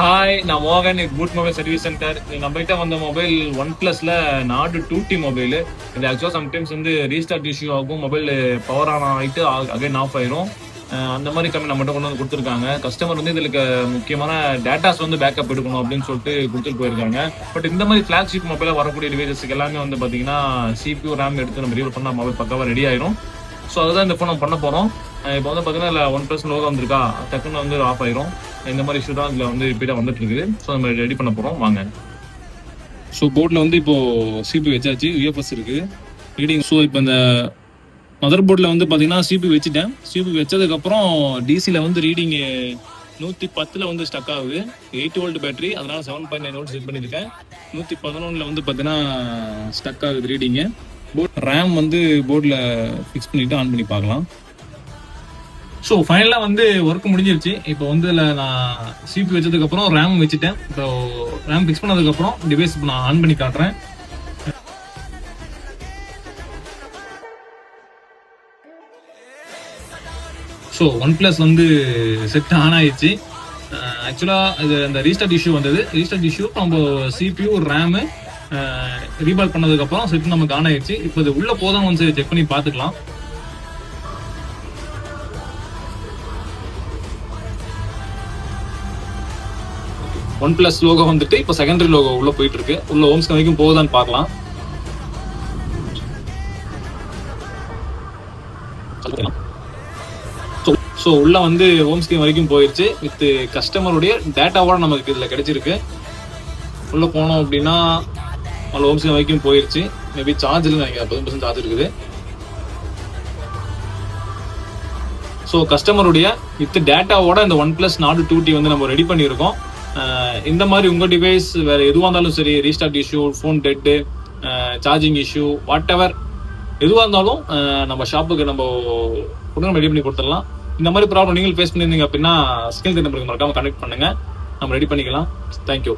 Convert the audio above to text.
Hi, நான் மோகன். இது பூட் மொபைல் சர்வீஸ் சென்டர். நம்மகிட்ட வந்த மொபைல் ஒன் பிளஸ்ல நாடு 2T மொபைல். இது ஆக்சுவலாக சம்டைம்ஸ் வந்து ரீஸ்டார்ட் இஷ்யூ ஆகும், மொபைல் பவர் ஆன் ஆகிட்டு அகைன் ஆஃப் ஆயிரும். அந்த மாதிரி கம்மி நம்மகிட்ட கொண்டு வந்து கொடுத்துருக்காங்க. கஸ்டமர் வந்து இதில் முக்கியமான டேட்டாஸ் வந்து பேக்கப் எடுக்கணும் அப்படின்னு சொல்லிட்டு கொடுத்துட்டு போயிருக்காங்க. பட் இந்த மாதிரி ஃபிளாக்ஷிப் மொபைலாக வரக்கூடிய டிவைசஸ்க்கு எல்லாமே வந்து பார்த்தீங்கன்னா CPU ரேம் எடுத்து நம்ம ரீவல் பண்ணால் மொபைல் பக்காவாக ரெடி ஆயிரும். ஸோ அதுதான் இந்த ஃபோன் நம்ம பண்ண போகிறோம். இப்போ வந்து பார்த்தீங்கன்னா இல்லை ஒன் ப்ளஸ் லோகோ வந்திருக்கா, டக்குன்னு வந்து ஆஃப் ஆயிரும். இந்த மாதிரி இஷ்யூ தான் இதில் வந்து ரிப்பீட்டாக வந்துட்டு இருக்குது. ஸோ நம்ம ரெடி பண்ண போகிறோம், வாங்க. ஸோ போர்டில் வந்து இப்போது CPU வச்சாச்சு, UFS இருக்குது ரீடிங். ஸோ இப்போ இந்த மதர் போர்டில் வந்து பார்த்தீங்கன்னா CPU வச்சுட்டேன். CPU வச்சதுக்கப்புறம் டிசியில் வந்து ரீடிங்கு 110 வந்து ஸ்டக் ஆகுது. 8 வோல்ட் பேட்டரி, அதனால் 7.9 வோல்ட் செட் பண்ணியிருக்கேன். 111 வந்து பார்த்தீங்கன்னா ஸ்டக் ஆகுது ரீடிங்கு. ரேம் வந்து போர்டில் ஃபிக்ஸ் பண்ணிவிட்டு ஆன் பண்ணி பார்க்கலாம். ஸோ ஃபைனலாக வந்து ஒர்க் முடிஞ்சிருச்சு. இப்போ வந்து இதில் நான் CPU வச்சதுக்கப்புறம் ரேம் வச்சுட்டேன். இப்போ ரேம் ஃபிக்ஸ் பண்ணதுக்கப்புறம் டிவைஸ் இப்போ நான் ஆன் பண்ணி காட்டுறேன். ஸோ ஒன் ப்ளஸ் வந்து செட் ஆன் ஆயிடுச்சு. ஆக்சுவலாக இது அந்த ரீஸ்டார்ட் இஷ்யூ வந்தது. ரீஸ்டார்ட் இஷ்யூ நம்ம CPU ரேமு ரீபால் பண்ணதுக்கப்புறம் செட் நமக்கு ஆன் ஆயிடுச்சு. இப்போ இது உள்ளே போதான் வந்து செக் பண்ணி பார்த்துக்கலாம். ஒன் பிளஸ் லோகோ வந்துட்டு இப்போ செகண்டரி லோகோ உள்ள போயிட்டு இருக்கு. உள்ள ஹோம் ஸ்கிரீன் வரைக்கும் போகுதான்னு பார்க்கலாம். ஸோ உள்ள வந்து ஹோம் ஸ்கிரீன் வரைக்கும் போயிடுச்சு. வித் கஸ்டமருடைய டேட்டாவோட நமக்கு இதில் கிடைச்சிருக்கு. உள்ள போனோம் அப்படின்னா உள்ள ஹோம் ஸ்கிரீன் வரைக்கும் போயிடுச்சு. மேபி சார்ஜ் இல்லை, நினைக்கிறேன் 10% சார்ஜ் இருக்குது. ஸோ கஸ்டமருடைய வித் டேட்டாவோட இந்த ஒன் பிளஸ் நாடு 2T வந்து நம்ம ரெடி பண்ணியிருக்கோம். இந்த மாதிரி உங்கள் டிவைஸ் வேறு எதுவாக இருந்தாலும் சரி, restart issue, phone dead, charging issue, what எதுவாக இருந்தாலும் நம்ம ஷாப்புக்கு நம்ம உடனே ரெடி பண்ணி கொடுத்துடலாம். இந்த மாதிரி ப்ராப்ளம் நீங்கள் ஃபேஸ் பண்ணியிருந்தீங்க அப்படின்னா ஸ்கிரீன் நம்பருக்கு மறக்காமல் கனெக்ட் பண்ணுங்கள், நம்ம ரெடி பண்ணிக்கலாம். தேங்க்யூ.